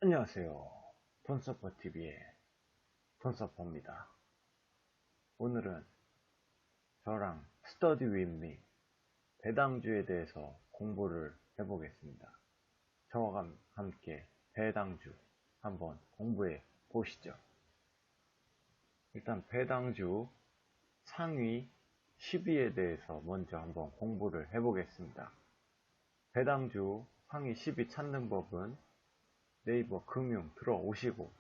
안녕하세요. 돈서퍼TV의 돈서퍼입니다. 오늘은 저랑 스터디 윗미 배당주에 대해서 공부를 해보겠습니다. 저와 함께 배당주 한번 공부해 보시죠. 일단 배당주 상위 10위에 대해서 먼저 한번 공부를 해보겠습니다. 배당주 상위 10위 찾는 법은 네이버 금융 들어오시고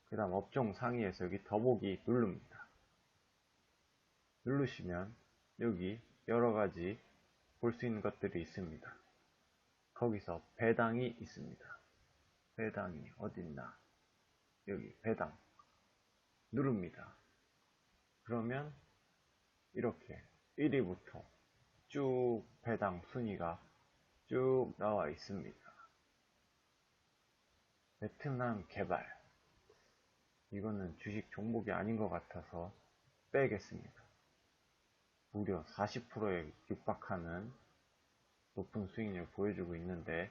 그 다음 업종 상위에서 여기 더보기 누릅니다. 누르시면 여기 여러가지 볼 수 있는 것들이 있습니다. 거기서 배당이 있습니다. 배당이 어딨나? 여기 배당 누릅니다. 그러면 이렇게 1위부터 쭉 배당 순위가 쭉 나와 있습니다. 베트남 개발, 이거는 주식 종목이 아닌 것 같아서 빼겠습니다. 무려 40%에 육박하는 높은 수익률을 보여주고 있는데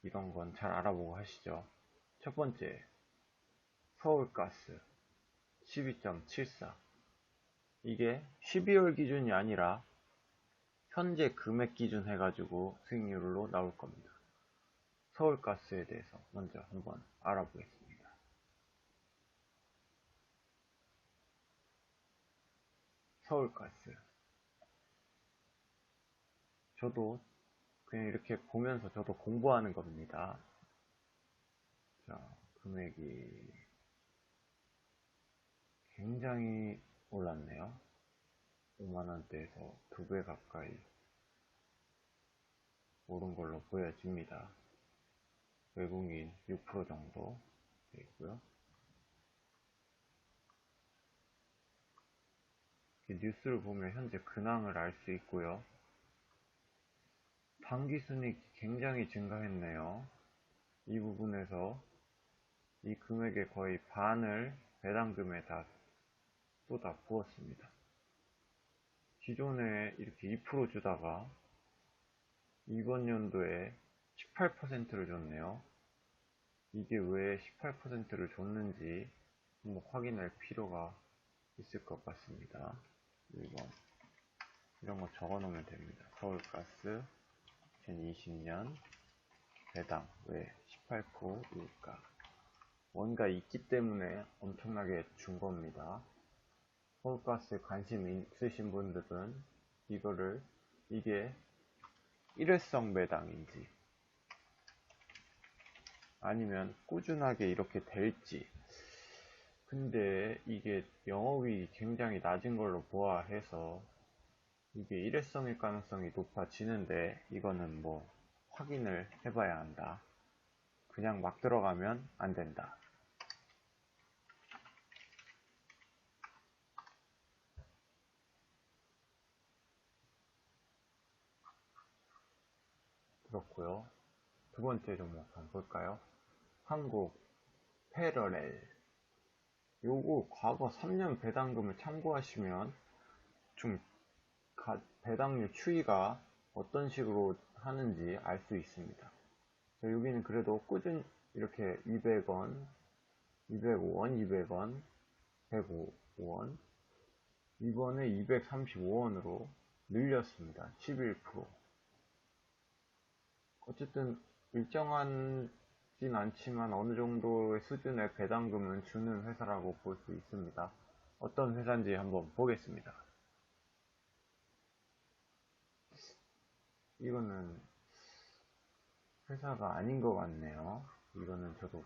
이런 건 잘 알아보고 하시죠. 첫 번째, 서울가스 12.74. 이게 12월 기준이 아니라 현재 금액 기준 해가지고 수익률로 나올 겁니다. 서울가스에 대해서 먼저 한번 알아보겠습니다. 서울가스, 저도 그냥 이렇게 보면서 저도 공부하는 겁니다. 자, 금액이 굉장히 올랐네요. 5만원대에서 2배 가까이 오른 걸로 보여집니다. 외국인 6% 정도 되어 있고요. 뉴스를 보면 현재 근황을 알 수 있고요. 당기순이익이 굉장히 증가했네요. 이 부분에서 이 금액의 거의 반을 배당금에 다 쏟아 부었습니다. 기존에 이렇게 2% 주다가 이번 연도에 18%를 줬네요. 이게 왜 18%를 줬는지 한번 확인할 필요가 있을 것 같습니다. 1번 이런 거 적어 놓으면 됩니다. 서울가스 2020년 배당 왜 18%일까? 뭔가 있기 때문에 엄청나게 준 겁니다. 서울가스에 관심 있으신 분들은 이게 일회성 배당인지 아니면 꾸준하게 이렇게 될지, 근데 이게 영업이익이 굉장히 낮은 걸로 보아해서 이게 일회성일 가능성이 높아지는데 이거는 뭐 확인을 해봐야 한다. 그냥 막 들어가면 안 된다. 그렇고요. 두 번째 종목 한번 볼까요? 한국 패러렐. 요거 과거 3년 배당금을 참고하시면 좀 배당률 추이가 어떤 식으로 하는지 알 수 있습니다. 여기는 그래도 꾸준히 이렇게 200원, 205원, 200원, 105원, 이번에 235원으로 늘렸습니다. 11%. 어쨌든 일정하진 않지만 어느 정도의 수준의 배당금은 주는 회사라고 볼 수 있습니다. 어떤 회사인지 한번 보겠습니다. 이거는 회사가 아닌 것 같네요. 이거는 저도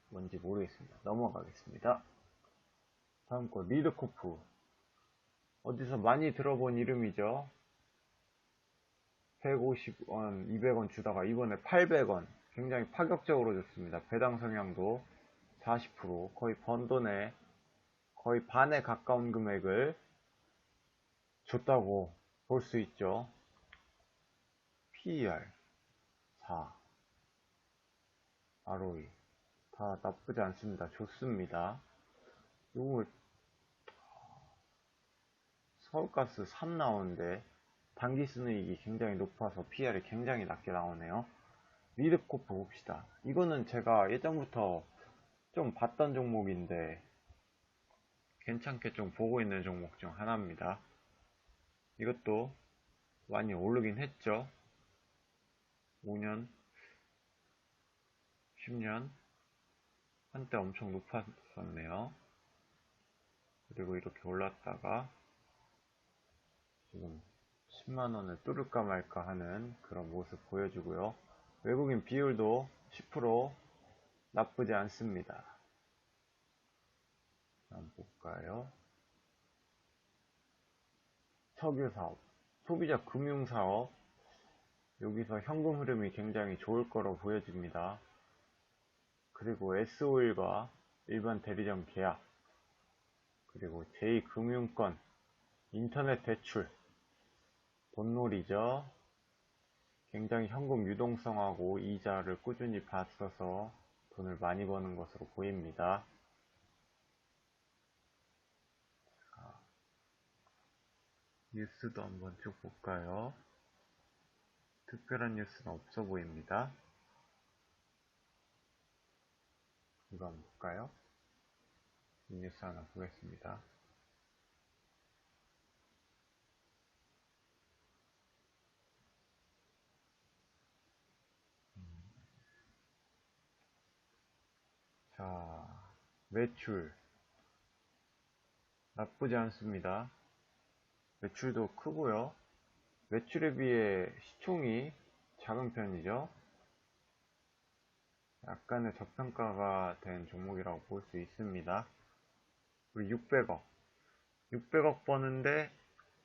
뭔지 모르겠습니다. 넘어가겠습니다. 다음 거 리드코프. 어디서 많이 들어본 이름이죠. 150원, 200원 주다가 이번에 800원. 굉장히 파격적으로 줬습니다. 배당 성향도 40%, 거의 번 돈의 거의 반에 가까운 금액을 줬다고 볼 수 있죠. PER 4, ROE 다 나쁘지 않습니다. 좋습니다. 요거 서울가스 3 나오는데 당기순이익이 굉장히 높아서 PER이 굉장히 낮게 나오네요. 리드코프 봅시다. 이거는 제가 예전부터 좀 봤던 종목인데 괜찮게 좀 보고 있는 종목 중 하나입니다. 이것도 많이 오르긴 했죠. 5년, 10년 한때 엄청 높았었네요. 그리고 이렇게 올랐다가 지금 10만원을 뚫을까 말까 하는 그런 모습 보여주고요. 외국인 비율도 10% 나쁘지 않습니다. 한번 볼까요? 석유사업, 소비자 금융사업, 여기서 현금 흐름이 굉장히 좋을 거로 보여집니다. 그리고 S-오일과 일반 대리점 계약, 그리고 제2금융권, 인터넷 대출, 돈놀이죠. 굉장히 현금 유동성하고 이자를 꾸준히 받아서 돈을 많이 버는 것으로 보입니다. 뉴스도 한번 쭉 볼까요? 특별한 뉴스는 없어 보입니다. 이거 한번 볼까요? 이 뉴스 하나 보겠습니다. 자, 매출 나쁘지 않습니다. 매출도 크고요. 매출에 비해 시총이 작은 편이죠. 약간의 저평가가 된 종목이라고 볼 수 있습니다. 우리 600억 버는데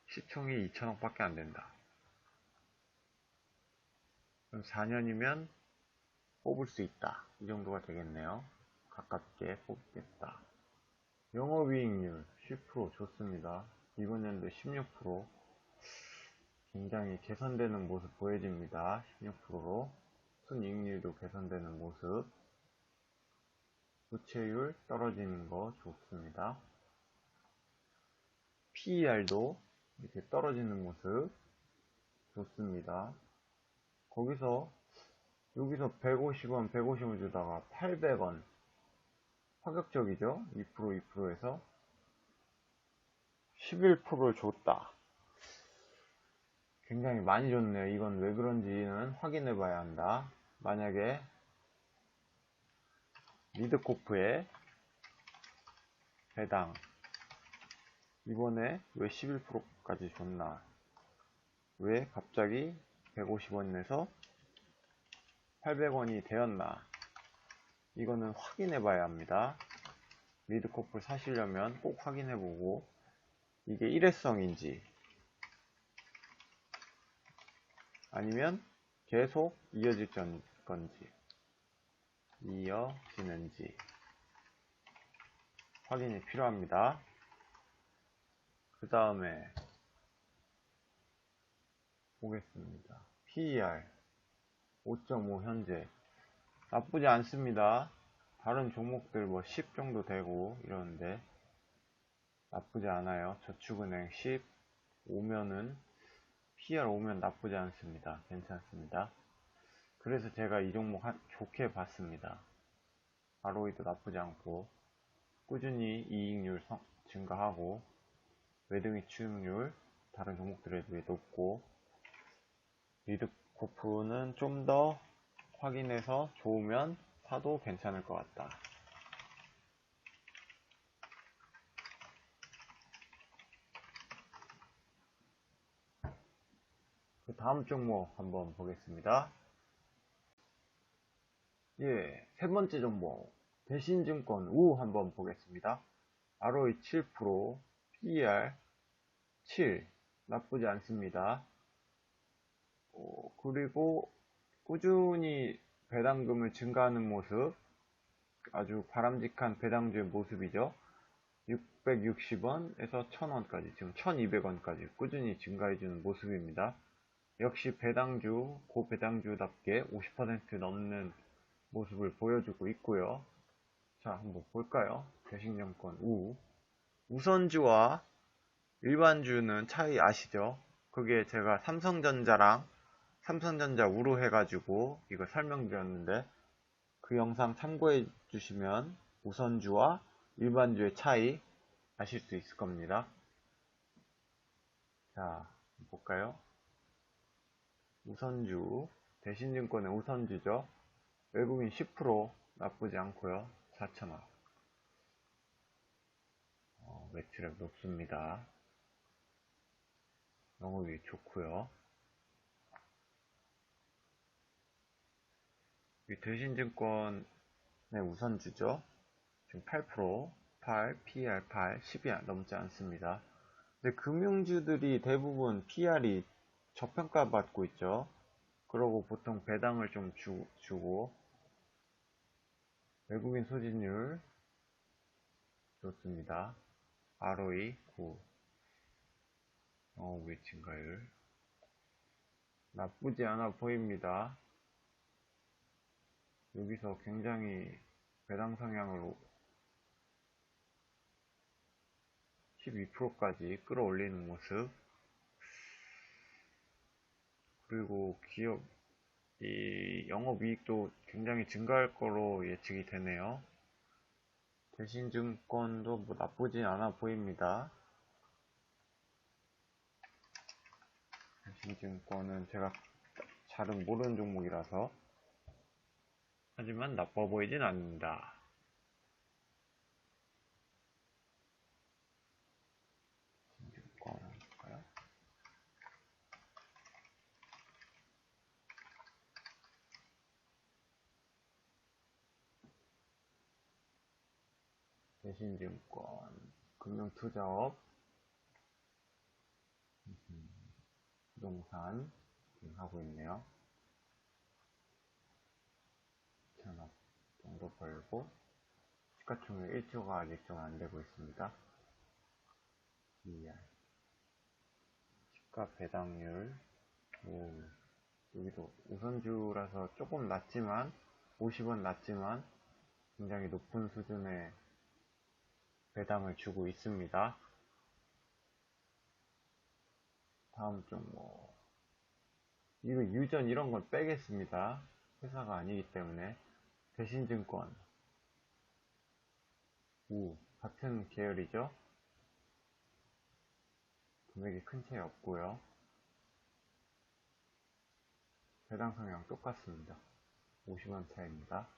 시총이 2천억 밖에 안 된다. 그럼 4년이면 뽑을 수 있다. 이 정도가 되겠네요. 가깝게 뽑겠다. 영업이익률 10% 좋습니다. 이번 연도 16%. 굉장히 개선되는 모습 보여집니다. 16%로. 순이익률도 개선되는 모습. 부채율 떨어지는 거 좋습니다. PER도 이렇게 떨어지는 모습 좋습니다. 여기서 150원, 150원 주다가 800원. 파격적이죠? 2%, 2%에서 11%를 줬다. 굉장히 많이 줬네요. 이건 왜 그런지는 확인해 봐야 한다. 만약에 리드코프의 배당 이번에 왜 11%까지 줬나? 왜 갑자기 150원에서 800원이 되었나? 이거는 확인해 봐야 합니다. 리드코프 사시려면 꼭 확인해 보고 이게 일회성인지 아니면 계속 이어질 건지 이어지는지 확인이 필요합니다. 그 다음에 보겠습니다. PER 5.5 현재 나쁘지 않습니다. 다른 종목들 뭐 10 정도 되고 이러는데 나쁘지 않아요. 저축은행 10 오면은 PER 오면 나쁘지 않습니다. 괜찮습니다. 그래서 제가 이 종목 좋게 봤습니다. ROE도 나쁘지 않고 꾸준히 이익률 증가하고 매등이 추익률 다른 종목들에 비해 높고 리드코프는 좀 더 확인해서 좋으면 사도 괜찮을 것 같다. 그 다음 종목 한번 보겠습니다. 예, 세 번째 종목 대신증권 우 한번 보겠습니다. ROE 7%, PER 7 나쁘지 않습니다. 그리고 꾸준히 배당금을 증가하는 모습 아주 바람직한 배당주의 모습이죠. 660원에서 1000원까지 지금 1200원까지 꾸준히 증가해주는 모습입니다. 역시 배당주, 고배당주답게 50% 넘는 모습을 보여주고 있고요. 자, 한번 볼까요? 대신증권 우선주와 일반주는 차이 아시죠? 그게 제가 삼성전자랑 삼성전자 우루 해가지고 이거 설명드렸는데 그 영상 참고해 주시면 우선주와 일반주의 차이 아실 수 있을 겁니다. 자, 볼까요? 우선주, 대신증권의 우선주죠. 외국인 10% 나쁘지 않고요. 4,000원. 매출액 높습니다. 영업이익 좋고요. 이 대신증권의 우선주죠. 지금 8%, 8, PER 8, 10이 넘지 않습니다. 근데 금융주들이 대부분 PR이 저평가 받고 있죠. 그러고 보통 배당을 좀 주고 외국인 소진율 좋습니다. ROE 9, 영업이익 증가율 나쁘지 않아 보입니다. 여기서 굉장히 배당 성향으로 12%까지 끌어올리는 모습. 그리고 기업 이 영업이익도 굉장히 증가할 거로 예측이 되네요. 대신증권도 뭐 나쁘진 않아 보입니다. 대신증권은 제가 잘은 모르는 종목이라서, 하지만 나빠 보이진 않는다. 대신증권 볼까요? 대신증권 금융투자업, 부동산 하고 있네요. 2천억 정도 벌고 시가총액 1조가 아직 좀 안되고 있습니다. 시가 배당률, 여기도 우선주라서 조금 낮지만 50원 낮지만 굉장히 높은 수준의 배당을 주고 있습니다. 다음 종목, 이거 유전 이런 건 빼겠습니다. 회사가 아니기 때문에. 대신증권 같은 계열이죠. 금액이 큰 차이 없고요. 배당 성향 똑같습니다. 50원 차이입니다.